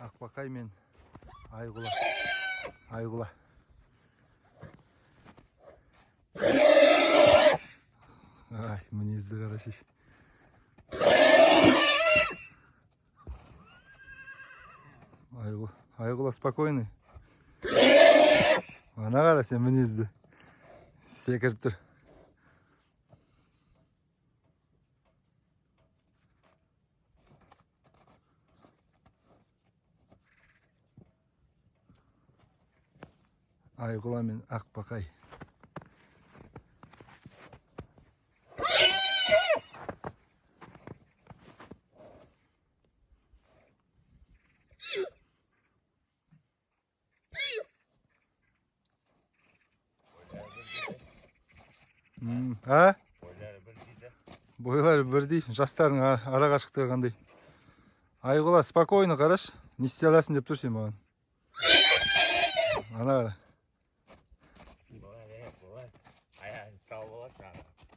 Ақбақай мен Айғұла. Айғұла. Ай, мінезді қарашы. Айғұла спокойный. Ана қара сен мінезді. Секіріп тұр. Айғұла мен Ақбақай. А? Бойлары бірдей. Жастардың ара қашықтығы қандай. Айғұла спокойно қараш. Не істей аласың деп тұр сен маған. Ана қара.